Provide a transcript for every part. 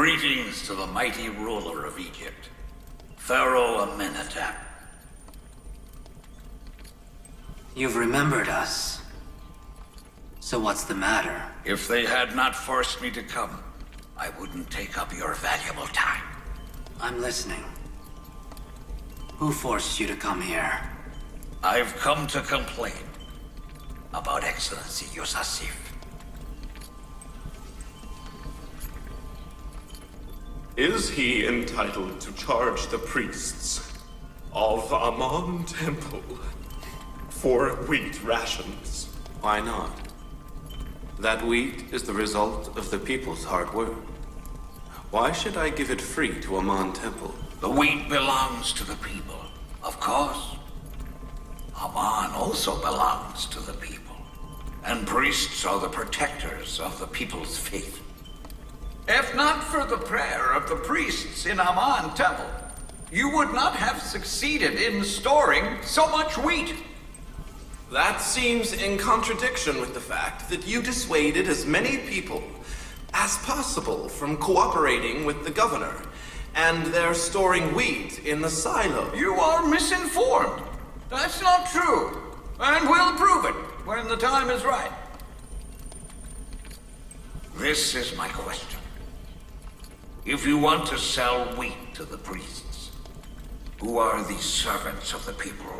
Greetings to the mighty ruler of Egypt, Pharaoh Amenhotep. You've remembered us. So what's the matter? If they had not forced me to come, I wouldn't take up your valuable time. I'm listening. Who forced you to come here? I've come to complain about Excellency Yusasif. Is he entitled to charge the priests of Amon Temple for wheat rations? Why not? That wheat is the result of the people's hard work. Why should I give it free to Amon Temple? The wheat belongs to the people, of course. Amon also belongs to the people, and priests are the protectors of the people's faith. If not for the prayer of the priests in Amon Temple, you would not have succeeded in storing so much wheat. That seems in contradiction with the fact that you dissuaded as many people as possible from cooperating with the governor, and they're storing wheat in the silo. You are misinformed. That's not true, and we'll prove it when the time is right. This is my question. If you want to sell wheat to the priests, who are the servants of the people,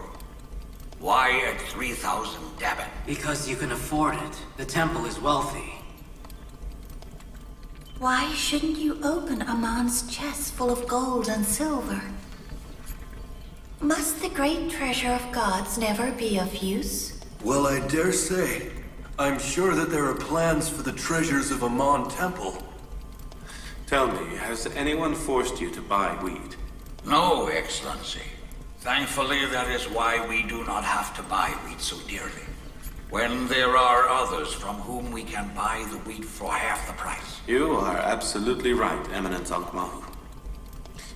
why at 3,000 Dabin? Because you can afford it. The temple is wealthy. Why shouldn't you open Amon's chest full of gold and silver? Must the great treasure of gods never be of use? Well, I dare say. I'm sure that there are plans for the treasures of Amon Temple. Tell me, has anyone forced you to buy wheat? No, Excellency. Thankfully, that is why we do not have to buy wheat so dearly. When there are others from whom we can buy the wheat for half the price. You are absolutely right, Eminence Ankh-Mahu.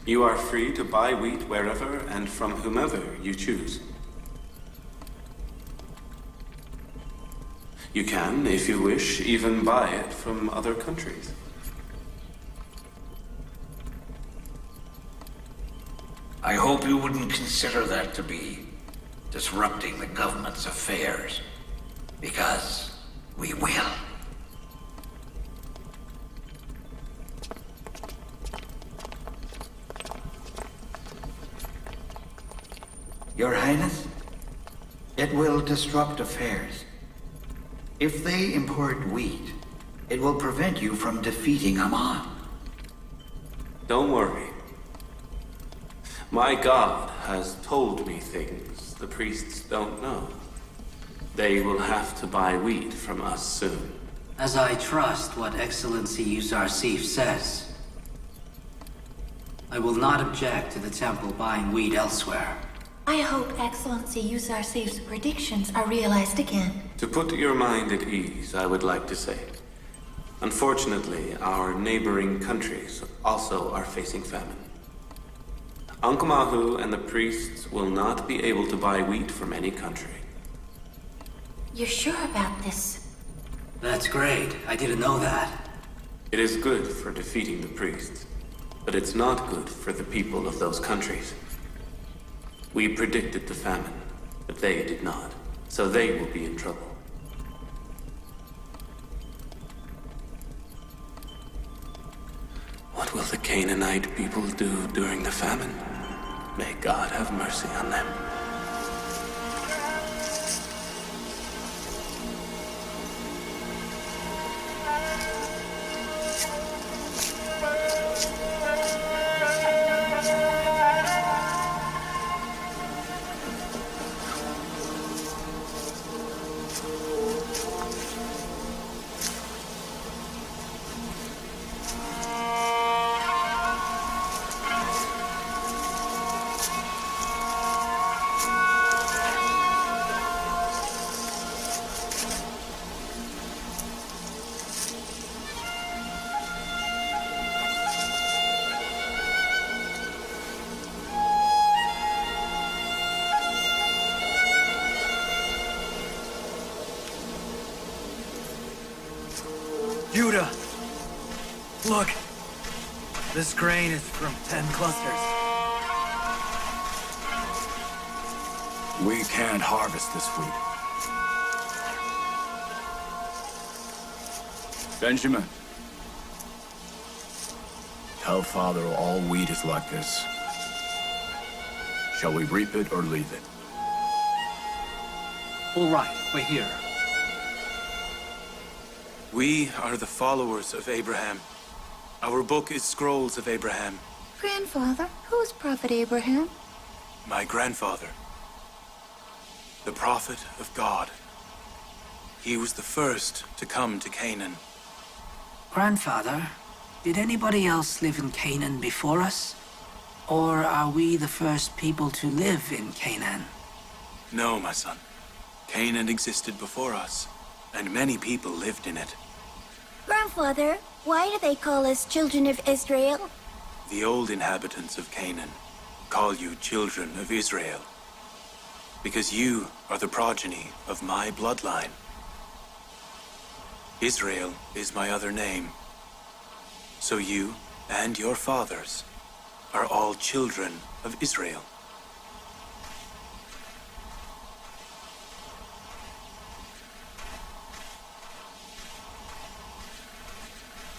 You are free to buy wheat wherever and from whomever you choose. You can, if you wish, even buy it from other countries. I hope you wouldn't consider that to be disrupting the government's affairs, because we will. Your Highness, it will disrupt affairs. If they import wheat, it will prevent you from defeating Amon. Don't worry. My God has told me things the priests don't know. They will have to buy wheat from us soon. As I trust what Excellency Yusar'Sif says, I will not object to the temple buying wheat elsewhere. I hope Excellency Yusar'Sif's predictions are realized again. To put your mind at ease, I would like to say, unfortunately, our neighboring countries also are facing famine. Ankh-Mahu and the priests will not be able to buy wheat from any country. You're sure about this? That's great. I didn't know that. It is good for defeating the priests, but it's not good for the people of those countries. We predicted the famine, but they did not, so they will be in trouble. What will the Canaanite people do during the famine? May God have mercy on them. Yuda! Look! This grain is from 10 clusters. We can't harvest this wheat. Benjamin. Tell Father all wheat is like this. Shall we reap it or leave it? All right, we're here. We are the followers of Abraham. Our book is Scrolls of Abraham. Grandfather, who's Prophet Abraham? My grandfather. The prophet of God. He was the first to come to Canaan. Grandfather, did anybody else live in Canaan before us? Or are we the first people to live in Canaan? No, my son. Canaan existed before us, and many people lived in it. Grandfather, why do they call us children of Israel? The old inhabitants of Canaan call you children of Israel, because you are the progeny of my bloodline. Israel is my other name. So you and your fathers are all children of Israel.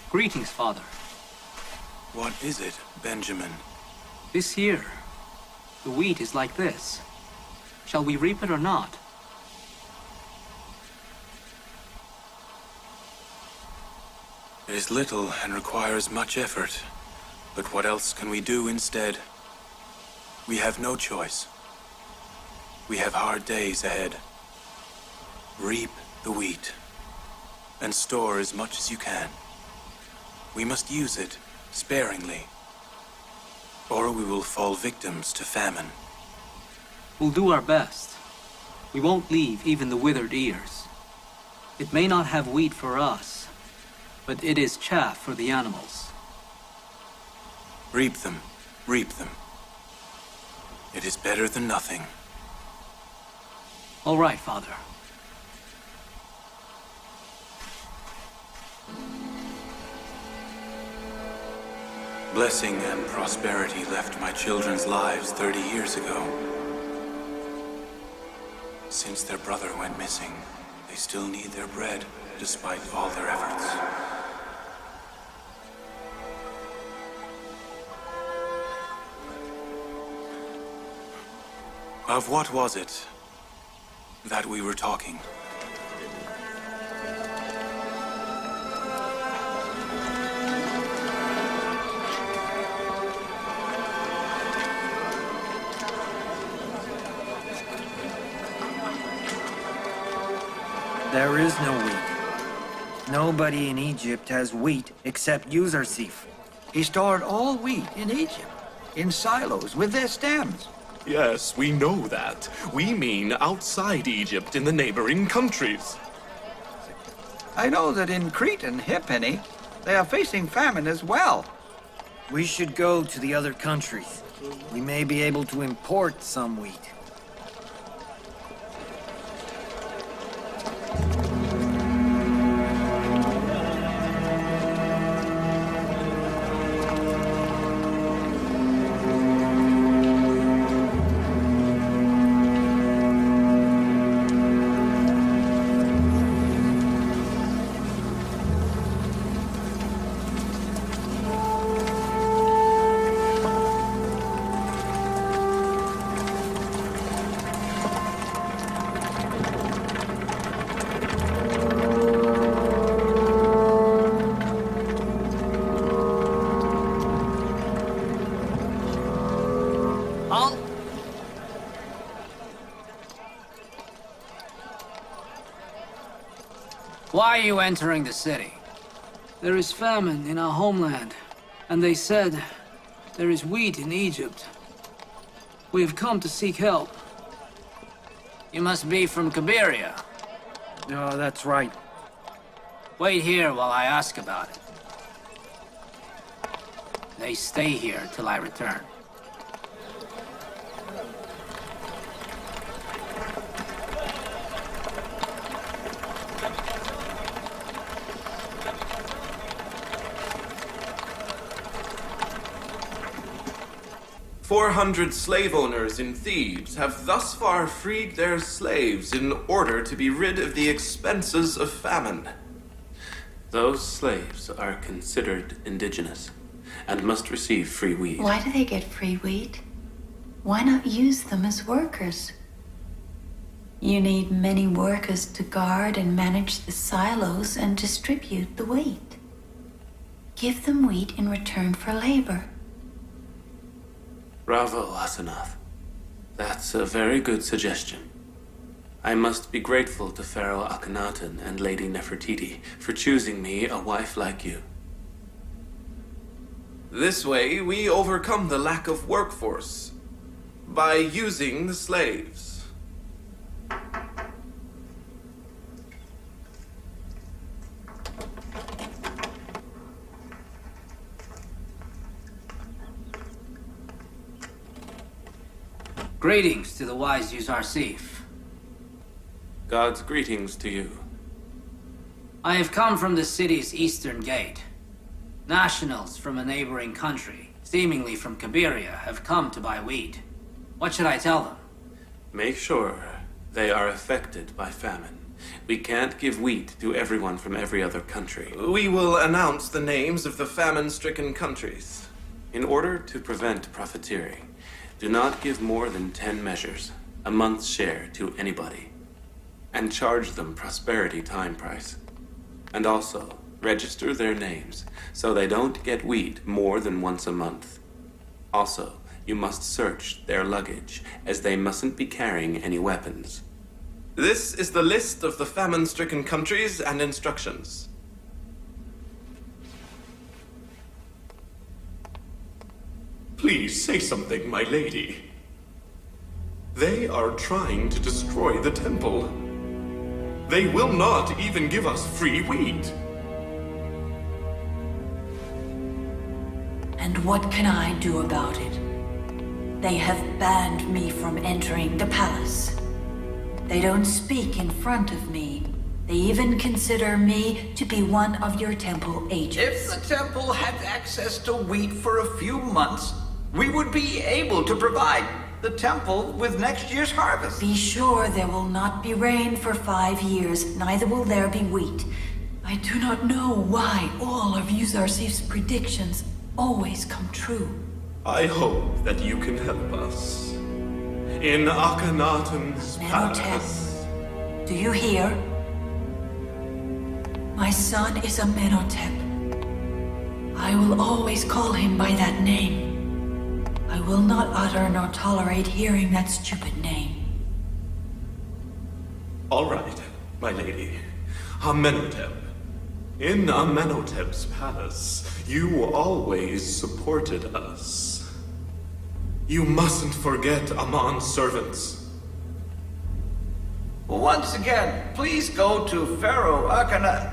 Greetings, Father. What is it, Benjamin? This here. The wheat is like this. Shall we reap it or not? It is little and requires much effort. But what else can we do instead? We have no choice. We have hard days ahead. Reap the wheat, and store as much as you can. We must use it sparingly, or we will fall victims to famine. We'll do our best. We won't leave even the withered ears. It may not have wheat for us, but it is chaff for the animals. Reap them, reap them. It is better than nothing. All right, Father. Blessing and prosperity left my children's lives 30 years ago. Since their brother went missing, they still need their bread, despite all their efforts. Of what was it that we were talking? There is no wheat. Nobody in Egypt has wheat except Uzarsif. He stored all wheat in Egypt, in silos with their stems. Yes, we know that. We mean outside Egypt in the neighboring countries. I know that in Crete and Hypene, they are facing famine as well. We should go to the other countries. We may be able to import some wheat. Why are you entering the city? There is famine in our homeland, and they said there is wheat in Egypt. We have come to seek help. You must be from Cabiria. Oh, that's right. Wait here while I ask about it. They stay here till I return. 400 slave owners in Thebes have thus far freed their slaves in order to be rid of the expenses of famine. Those slaves are considered indigenous and must receive free wheat. Why do they get free wheat? Why not use them as workers? You need many workers to guard and manage the silos and distribute the wheat. Give them wheat in return for labor. Bravo, Asenath. That's a very good suggestion. I must be grateful to Pharaoh Akhenaten and Lady Nefertiti for choosing me a wife like you. This way, we overcome the lack of workforce by using the slaves. Greetings to the wise Yuzarsif. God's greetings to you. I have come from the city's eastern gate. Nationals from a neighboring country, seemingly from Cabiria, have come to buy wheat. What should I tell them? Make sure they are affected by famine. We can't give wheat to everyone from every other country. We will announce the names of the famine-stricken countries. In order to prevent profiteering, do not give more than 10 measures, a month's share, to anybody. And charge them prosperity time price. And also, register their names, so they don't get wheat more than once a month. Also, you must search their luggage, as they mustn't be carrying any weapons. This is the list of the famine-stricken countries and instructions. Please say something, my lady. They are trying to destroy the temple. They will not even give us free wheat. And what can I do about it? They have banned me from entering the palace. They don't speak in front of me. They even consider me to be one of your temple agents. If the temple had access to wheat for a few months, we would be able to provide the temple with next year's harvest. Be sure there will not be rain for 5 years, neither will there be wheat. I do not know why all of Yuzarsif's predictions always come true. I hope that you can help us. In Akhenaten's palace. Do you hear? My son is Amenhotep. I will always call him by that name. I will not utter nor tolerate hearing that stupid name. All right, my lady. Amenhotep. In Amenhotep's palace, you always supported us. You mustn't forget Amon's servants. Once again, please go to Pharaoh Akhenaten.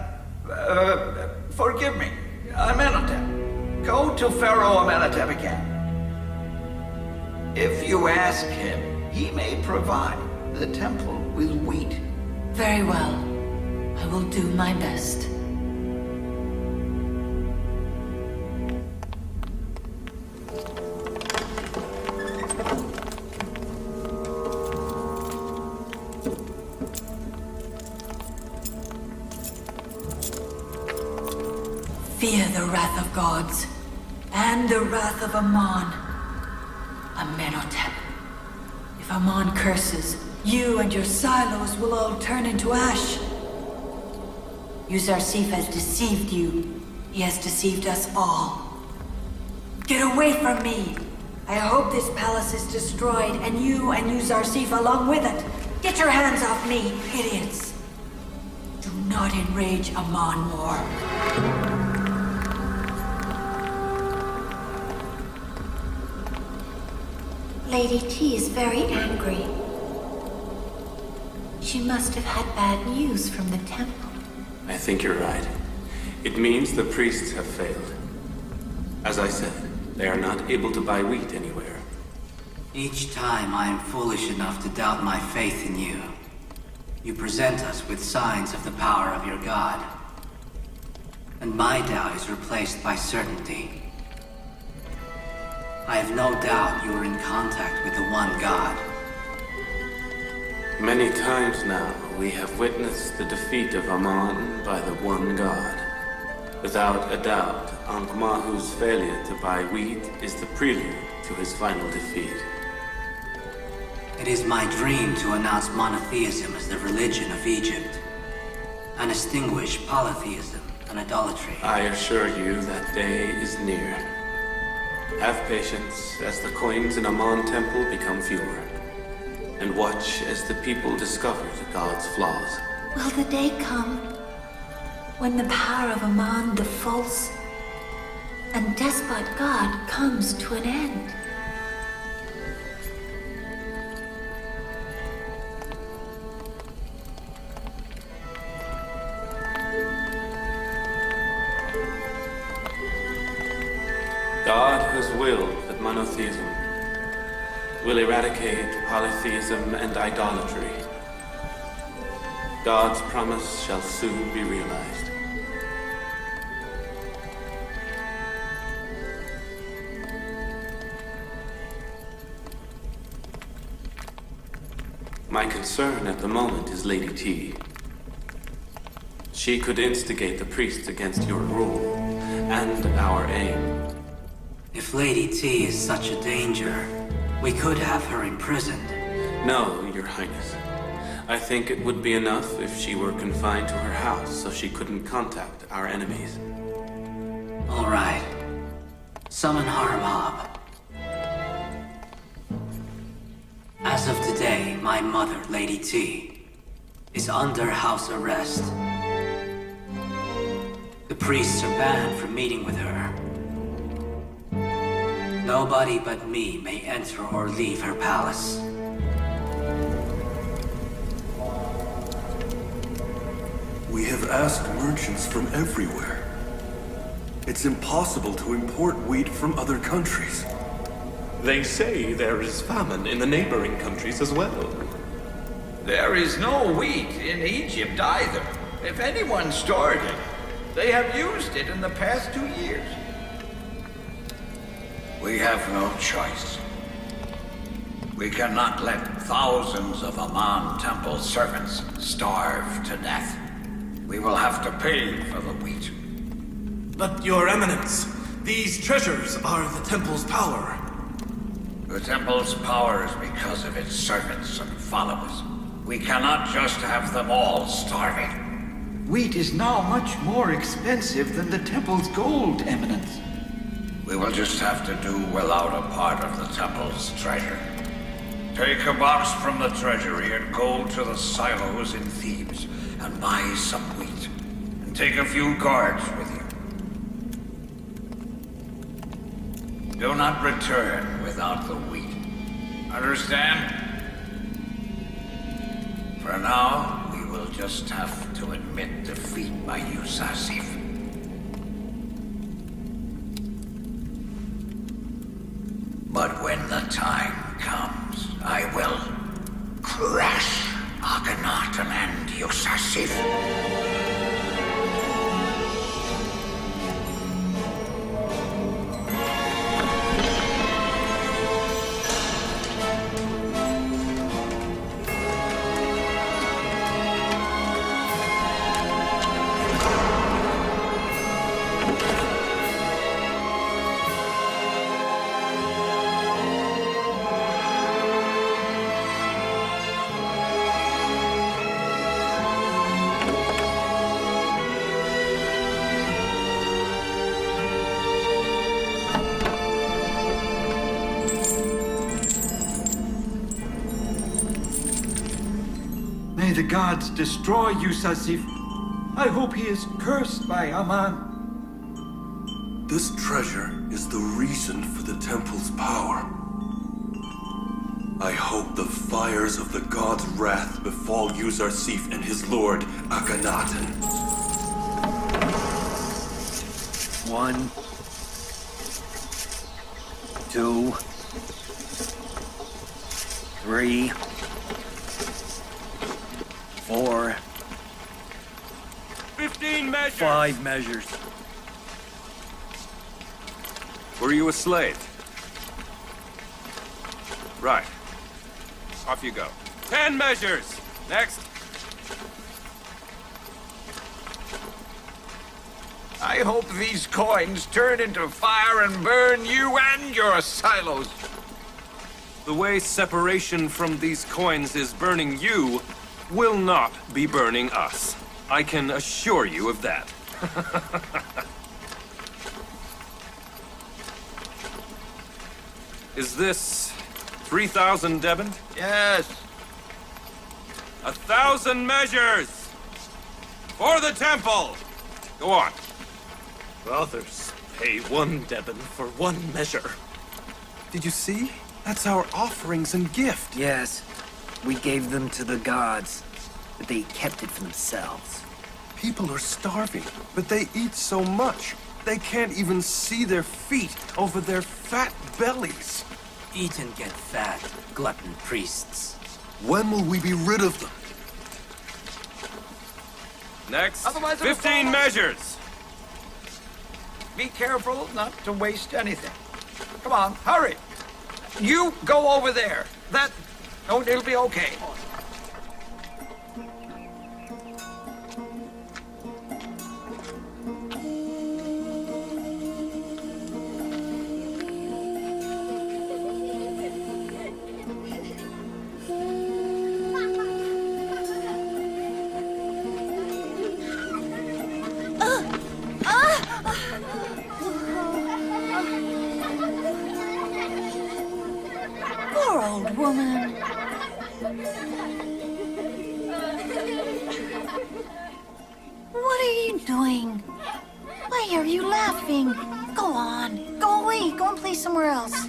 Forgive me, Amenhotep. Go to Pharaoh Amenhotep again. If you ask him, he may provide the temple with wheat. Very well. I will do my best. Fear the wrath of gods, and the wrath of Amon. Amenhotep. If Amon curses, you and your silos will all turn into ash. Yuzarsif has deceived you. He has deceived us all. Get away from me! I hope this palace is destroyed, and you and Yuzarsif along with it. Get your hands off me, idiots! Do not enrage Amon more. Lady T is very angry. She must have had bad news from the temple. I think you're right. It means the priests have failed. As I said, they are not able to buy wheat anywhere. Each time I am foolish enough to doubt my faith in you, you present us with signs of the power of your god. And my doubt is replaced by certainty. I have no doubt you are in contact with the one God. Many times now, we have witnessed the defeat of Amon by the one God. Without a doubt, Ankh-Mahu's failure to buy wheat is the prelude to his final defeat. It is my dream to announce monotheism as the religion of Egypt, and extinguish polytheism and idolatry. I assure you that day is near. Have patience as the coins in Amon Temple become fewer, and watch as the people discover the god's flaws. Will the day come when the power of Amon the false and despot god comes to an end? God has willed that monotheism will eradicate polytheism and idolatry. God's promise shall soon be realized. My concern at the moment is Lady T. She could instigate the priests against your rule and our aim. If Lady T is such a danger, we could have her imprisoned. No, Your Highness. I think it would be enough if she were confined to her house so she couldn't contact our enemies. All right. Summon Harmab. As of today, my mother, Lady T, is under house arrest. The priests are banned from meeting with her. Nobody but me may enter or leave her palace. We have asked merchants from everywhere. It's impossible to import wheat from other countries. They say there is famine in the neighboring countries as well. There is no wheat in Egypt either. If anyone stored it, they have used it in the past 2 years. We have no choice. We cannot let thousands of Amon Temple servants starve to death. We will have to pay for the wheat. But, Your Eminence, these treasures are the Temple's power. The Temple's power is because of its servants and followers. We cannot just have them all starving. Wheat is now much more expensive than the Temple's gold, Eminence. We will just have to do without a part of the Temple's treasure. Take a box from the treasury and go to the silos in Thebes and buy some wheat. And take a few guards with you. Do not return without the wheat. Understand? For now, we will just have to admit defeat by Yusasif. But when the time comes, I will crush Akhenaten and Yusasif. May the gods destroy Yusasif. I hope he is cursed by Aman. This treasure is the reason for the temple's power. I hope the fires of the god's wrath befall Yusasif and his lord, Akhenaten. 1, 2, 3, 4, 15 measures! 5 measures. Were you a slave? Right. Off you go. 10 measures! Next. I hope these coins turn into fire and burn you and your silos. The way separation from these coins is burning you will not be burning us. I can assure you of that. Is this 3,000 Debent? Yes. 1,000 measures! For the temple! Go on. Brothers, pay 1 Debent for 1 measure. Did you see? That's our offerings and gift. Yes. We gave them to the gods, but they kept it for themselves. People are starving, but they eat so much. They can't even see their feet over their fat bellies. Eat and get fat, glutton priests. When will we be rid of them? Next, Otherwise it'll 15 fall. measures. Be careful not to waste anything. Come on, hurry. You go over there. Oh, it'll be okay. Poor old woman. What are you doing? Why are you laughing? Go on. Go away. Go and play somewhere else.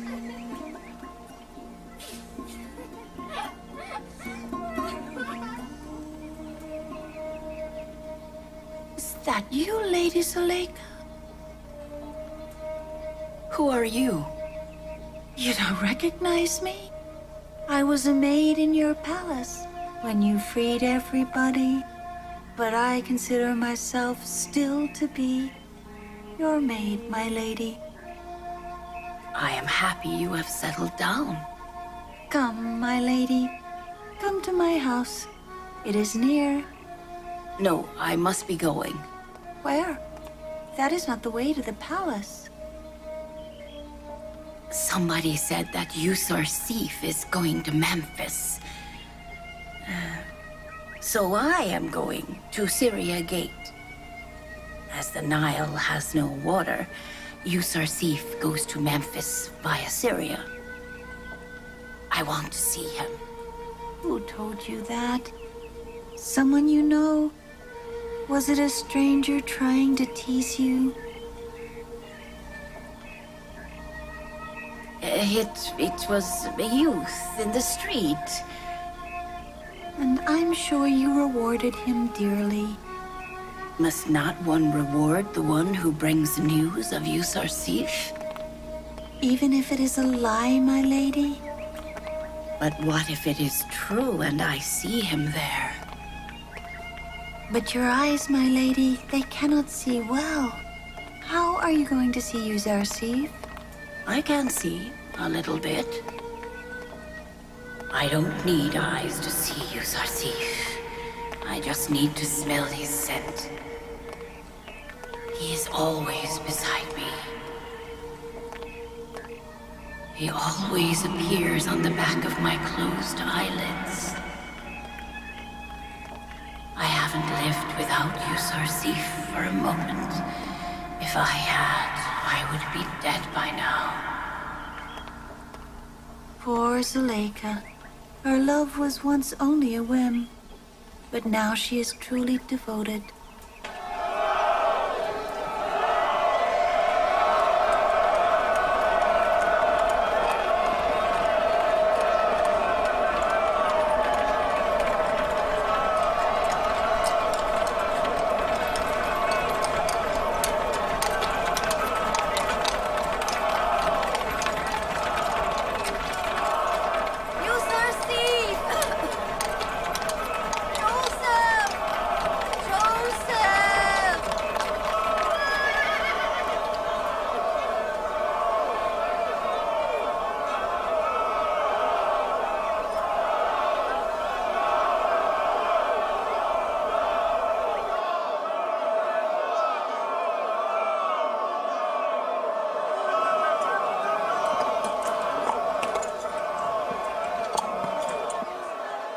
Is that you, Lady Zuleika? Who are you? You don't recognize me? I was a maid in your palace when you freed everybody, but I consider myself still to be your maid, my lady. I am happy you have settled down. Come, my lady. Come to my house. It is near. No, I must be going. Where? That is not the way to the palace. Somebody said that Usar Sif is going to Memphis. So I am going to Syria Gate. As the Nile has no water, Usar Sif goes to Memphis via Syria. I want to see him. Who told you that? Someone you know? Was it a stranger trying to tease you? It was a youth in the street. And I'm sure you rewarded him dearly. Must not one reward the one who brings news of Usar Sif? Even if it is a lie, my lady? But what if it is true and I see him there? But your eyes, my lady, they cannot see well. How are you going to see Usar Sif? I can see a little bit. I don't need eyes to see Usar Sif. I just need to smell his scent. He is always beside me. He always appears on the back of my closed eyelids. I haven't lived without Usar Sif for a moment. If I had, I would be dead by now. Poor Zuleika. Her love was once only a whim, but now she is truly devoted. Usar Sif! Joseph!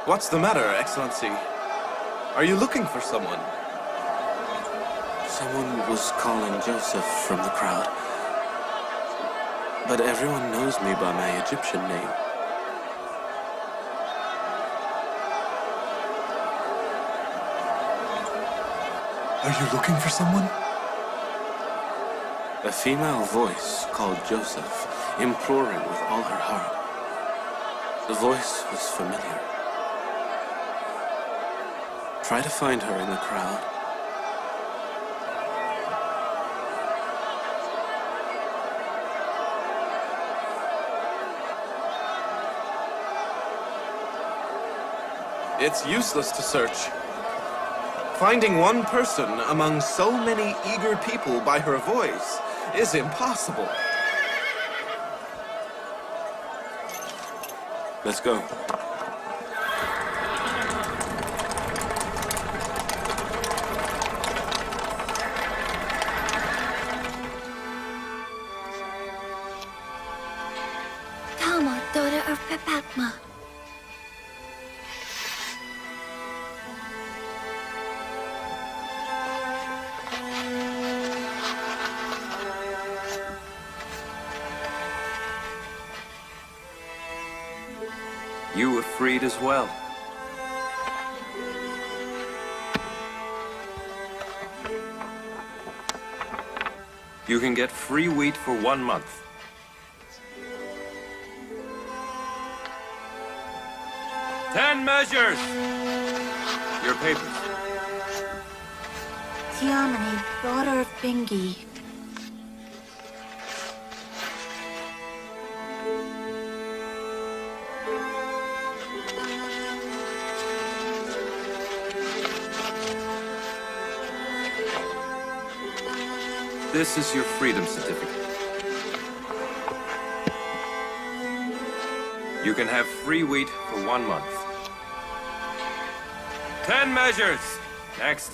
What's the matter, Excellency? Are you looking for someone? Someone was calling Joseph from the crowd. But everyone knows me by my Egyptian name. Are you looking for someone? A female voice called Joseph, imploring with all her heart. The voice was familiar. Try to find her in the crowd. It's useless to search. Finding one person among so many eager people by her voice is impossible. Let's go. Tama, daughter of Pepatma. You were freed as well. You can get free wheat for 1 month. Ten measures! Your papers. Tiamani, daughter of Bingi. This is your freedom certificate. You can have free wheat for 1 month. 10 measures! Next.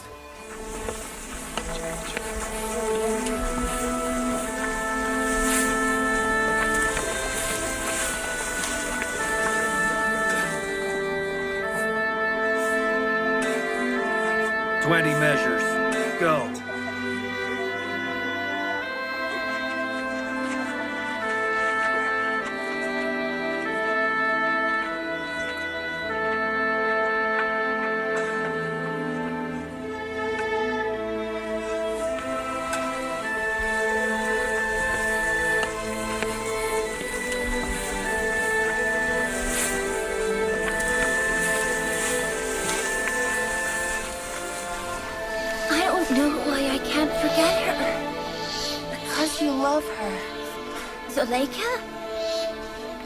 "20 measures. Go." I don't know why I can't forget her. Because you love her. Zuleika?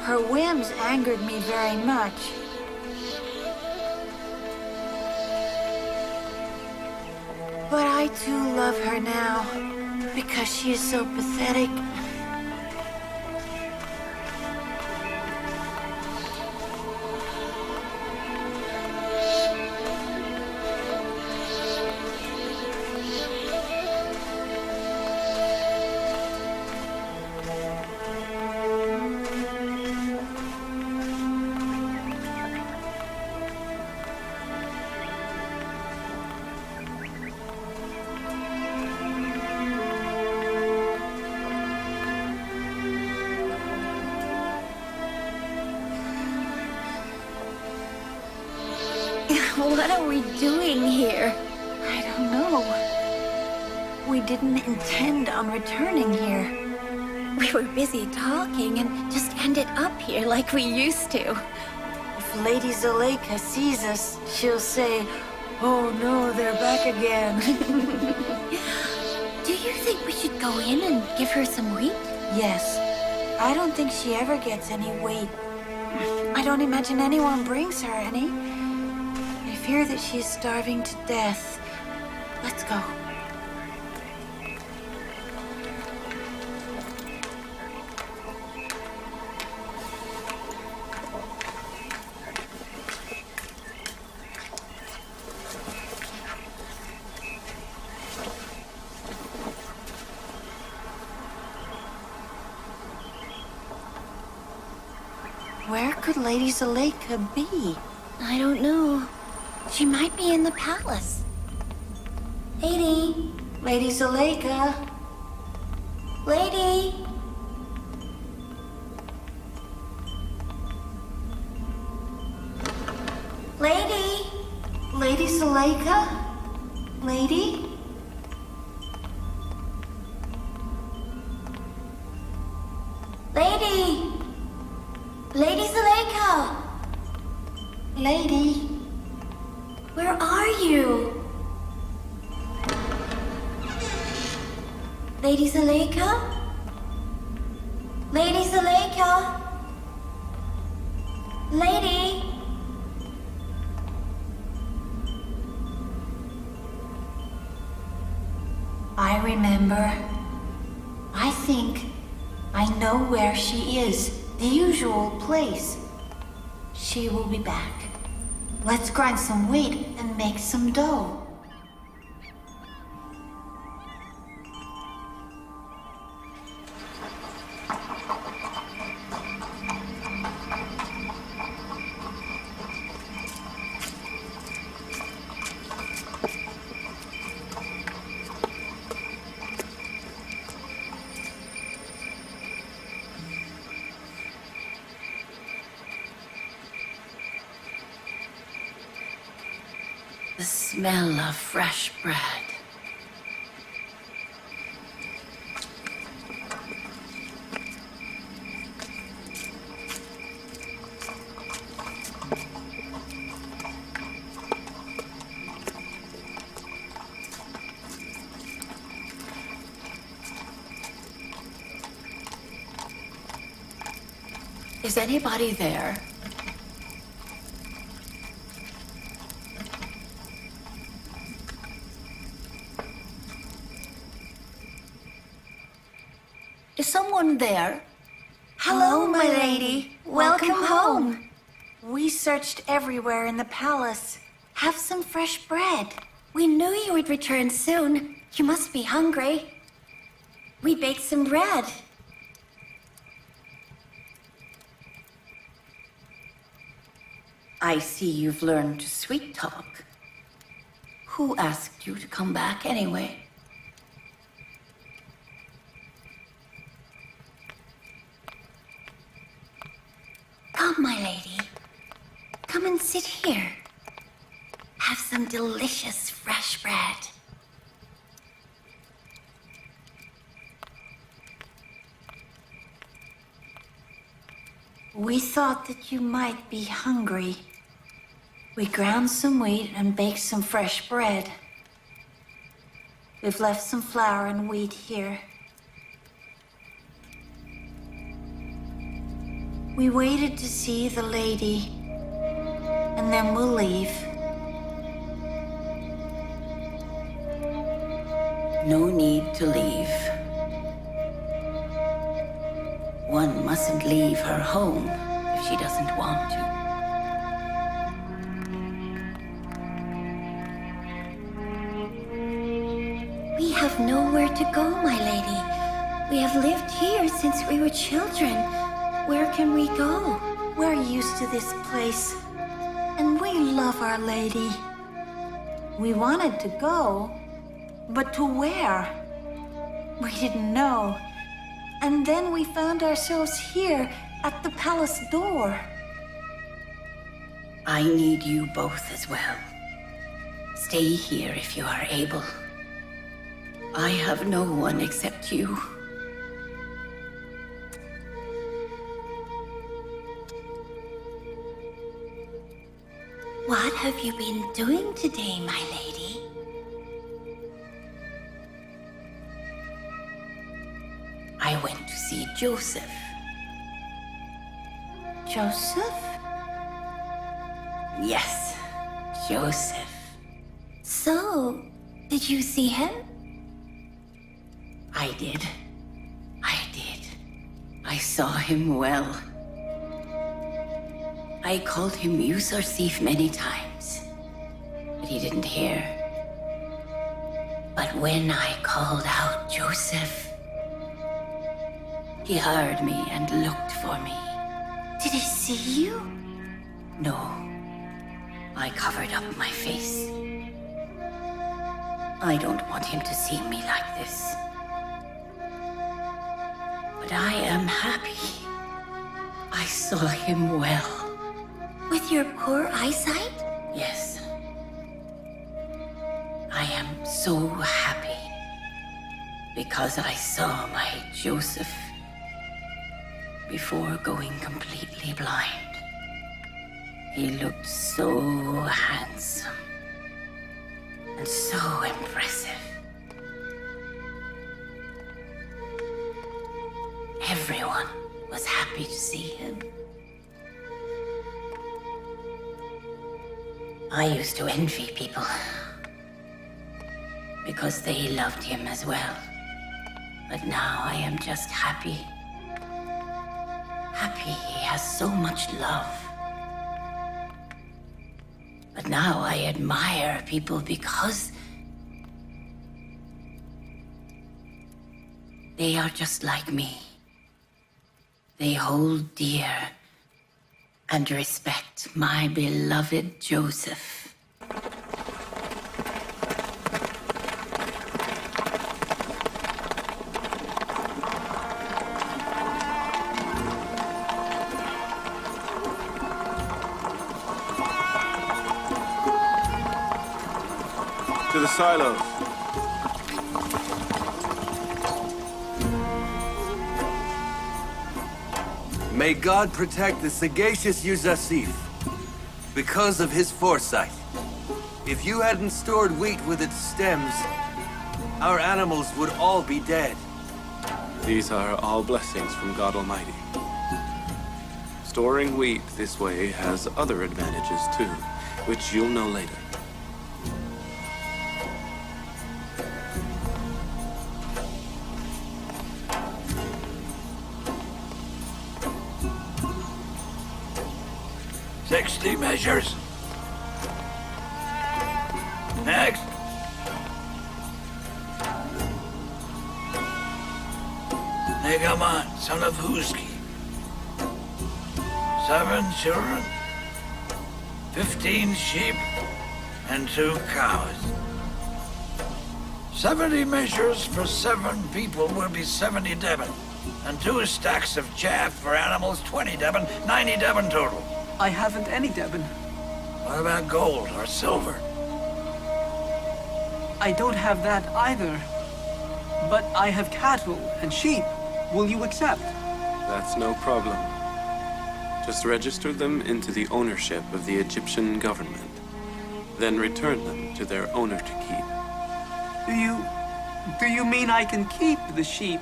Her whims angered me very much. But I too love her now, because she is so pathetic. What are we doing here? I don't know. We didn't intend on returning here. We were busy talking and just ended up here like we used to. If Lady Zuleika sees us, she'll say, "Oh no, they're back again." Do you think we should go in and give her some wheat? Yes. I don't think she ever gets any wheat. I don't imagine anyone brings her any. I fear that she is starving to death. Let's go. Where could Lady Zuleika be? I don't know. She might be in the palace. Lady! Lady Zuleika! Lady! Lady! Lady Zuleika? Lady? Lady! Lady Zuleika! Lady? Where are you? Lady Zuleika? Lady Zuleika? Lady? I remember. I think I know where she is. The usual place. She will be back. Let's grind some wheat and make some dough. The smell of fresh bread. Is anybody there? Is someone there? Hello, my lady. Welcome home. We searched everywhere in the palace. Have some fresh bread. We knew you would return soon. You must be hungry. We baked some bread. I see you've learned to sweet talk. Who asked you to come back anyway? Come, my lady. Come and sit here. Have some delicious fresh bread. We thought that you might be hungry. We ground some wheat and baked some fresh bread. We've left some flour and wheat here. We waited to see the lady, and then we'll leave. No need to leave. One mustn't leave her home if she doesn't want to. We have nowhere to go, my lady. We have lived here since we were children. Where can we go? We're used to this place, and we love Our Lady. We wanted to go, but to where? We didn't know. And then we found ourselves here at the palace door. I need you both as well. Stay here if you are able. I have no one except you. What have you been doing today, my lady? I went to see Joseph. Joseph? Yes, Joseph. So, did you see him? I did. I saw him well. I called him Yusarsif many times, but he didn't hear. But when I called out Joseph, he heard me and looked for me. Did he see you? No, I covered up my face. I don't want him to see me like this. But I am happy. I saw him well. With your poor eyesight? Yes. I am so happy because I saw my Joseph before going completely blind. He looked so handsome and so impressive. Everyone was happy to see him. I used to envy people because they loved him as well. But now I am just happy. Happy he has so much love. But now I admire people because they are just like me. They hold dear and respect my beloved Joseph. To the silos. May God protect the sagacious Yuzasif. Because of his foresight. If you hadn't stored wheat with its stems, our animals would all be dead. These are all blessings from God Almighty. Storing wheat this way has other advantages too, which you'll know later. Measures. Next. Negaman, son of Husky. 7 children, 15 sheep, and 2 cows. 70 measures for 7 people will be 70 Devon, and 2 stacks of chaff for animals, 20 Devon, 90 Devon total. I haven't any Devon. What about gold or silver? I don't have that either. But I have cattle and sheep. Will you accept? That's no problem. Just register them into the ownership of the Egyptian government. Then return them to their owner to keep. Do you mean I can keep the sheep?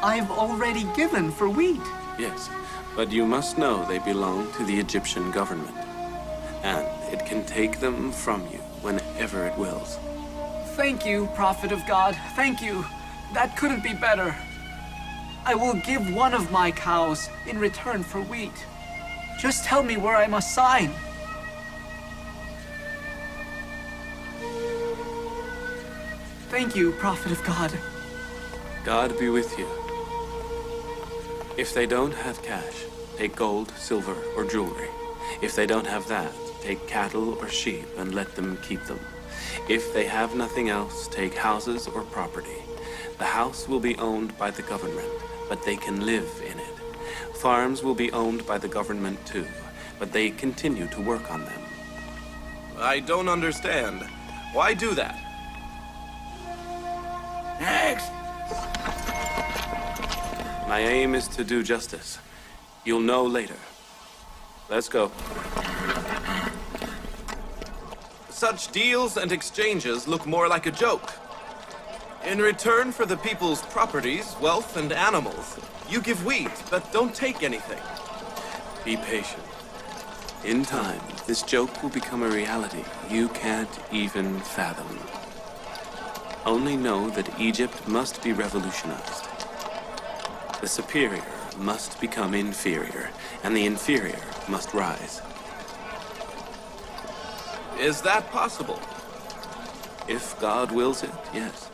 I've already given for wheat. Yes, but you must know they belong to the Egyptian government. And it can take them from you whenever it wills. Thank you, Prophet of God. Thank you. That couldn't be better. I will give one of my cows in return for wheat. Just tell me where I must sign. Thank you, Prophet of God. God be with you. If they don't have cash, take gold, silver, or jewelry. If they don't have that, take cattle or sheep and let them keep them. If they have nothing else, take houses or property. The house will be owned by the government, but they can live in it. Farms will be owned by the government too, but they continue to work on them. I don't understand. Why do that? Next. My aim is to do justice. You'll know later. Let's go. Such deals and exchanges look more like a joke. In return for the people's properties, wealth, and animals, you give wheat, but don't take anything. Be patient. In time, this joke will become a reality you can't even fathom. Only know that Egypt must be revolutionized. The superior must become inferior, and the inferior must rise. Is that possible? If God wills it, yes.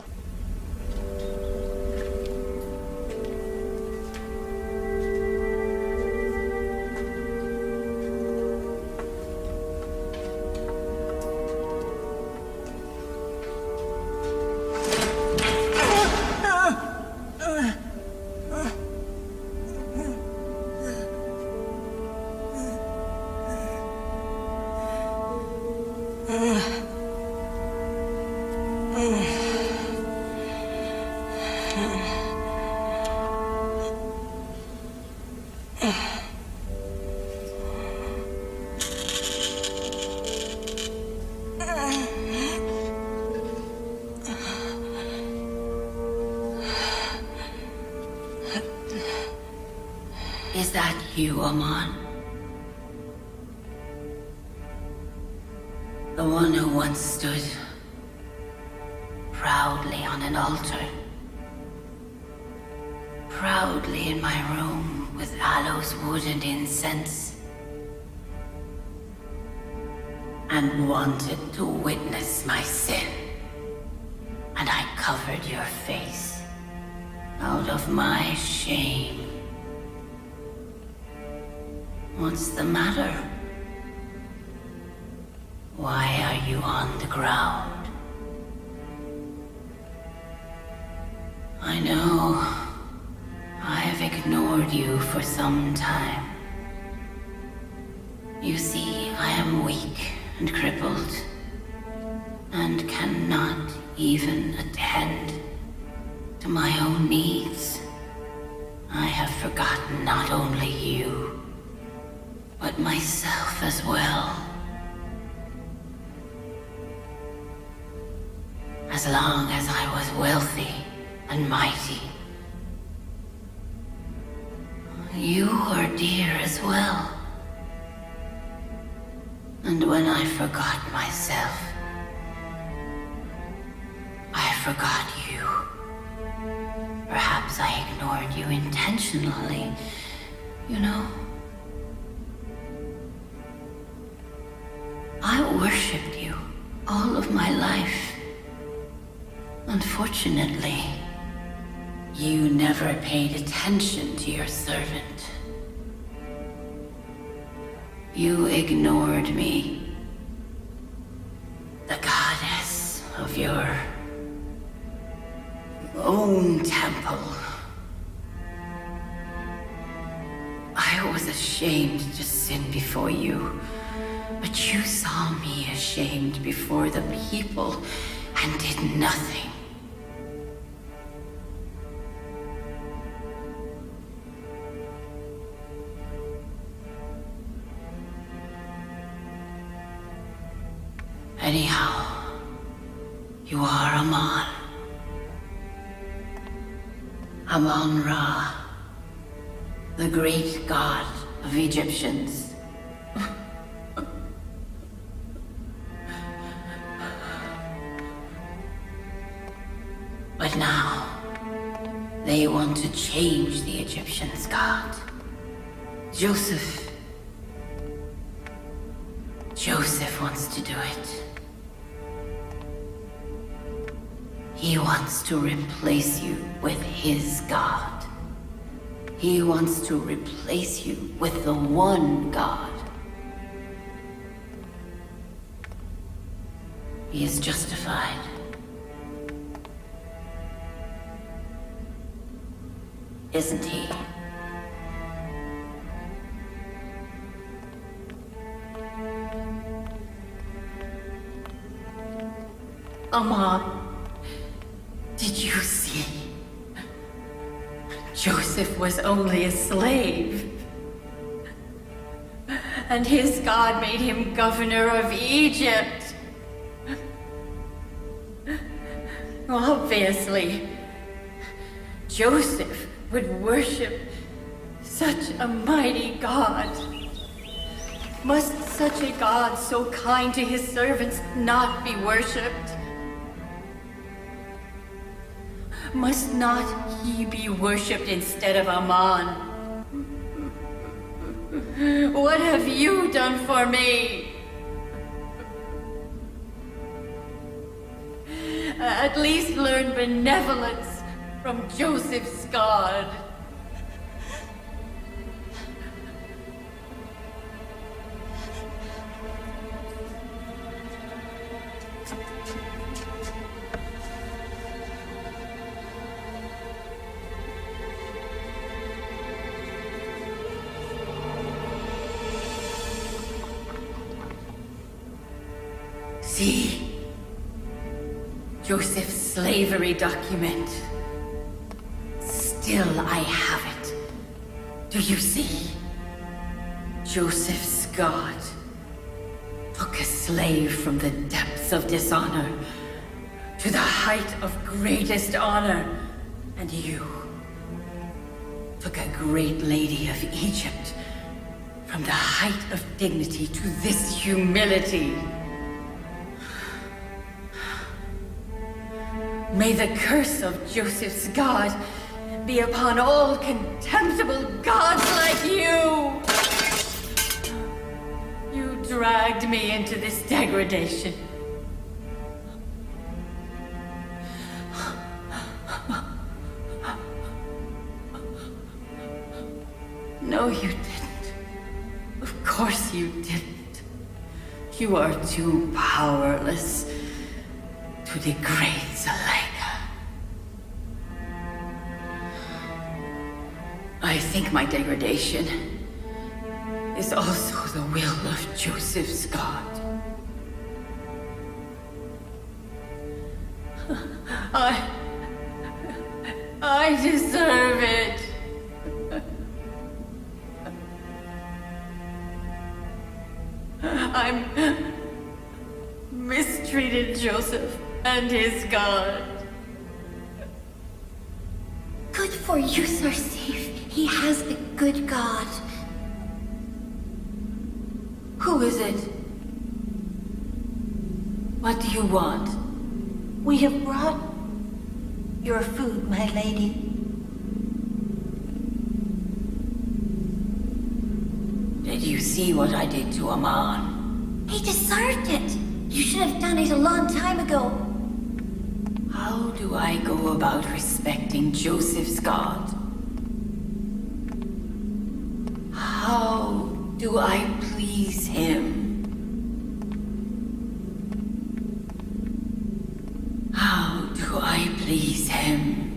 Is that you, Amon? The one who once stood proudly on an altar. Proudly in my room with aloes wood and incense. And wanted to witness my sin. And I covered your face out of my shame. What's the matter? Why are you on the ground? I know I have ignored you for some time. You see, I am weak and crippled, and cannot even attend to my own needs. I have forgotten not only you, but myself as well. As long as I was wealthy and mighty, you were dear as well. And when I forgot myself, I forgot you. Perhaps I ignored you intentionally, you know. I worshipped you all of my life. Unfortunately, you never paid attention to your servant. You ignored me, the goddess of your own temple. I was ashamed to sin before you, but you saw me ashamed before the people and did nothing. Anyhow, you are Amon. Amon-Ra, the great god of Egyptians. But now, they want to change the Egyptians' god. Joseph wants to do it. He wants to replace you with his god. He wants to replace you with the one god. He is justified. Isn't he? Amon, did you see? Joseph was only a slave. And his God made him governor of Egypt. Obviously, Joseph would worship such a mighty God. Must such a God so kind to his servants not be worshipped? Must not he be worshipped instead of Amon? What have you done for me? At least learn benevolence from Joseph's God. See, Joseph's slavery document. Still I have it. Do you see? Joseph's God took a slave from the depths of dishonor to the height of greatest honor, and you took a great lady of Egypt from the height of dignity to this humility. May the curse of Joseph's God be upon all contemptible gods like you! You dragged me into this degradation. No, you didn't. Of course you didn't. You are too powerless to degrade Zuleika. I think my degradation is also the will of Joseph's God. I deserve it. I'm mistreated Joseph and his God. Good for you, Zarsif. He has a good God. Who is it? What do you want? We have brought your food, my lady. Did you see what I did to Aman? He deserved it. You should have done it a long time ago. How do I go about respecting Joseph's God? How do I please him? How do I please him?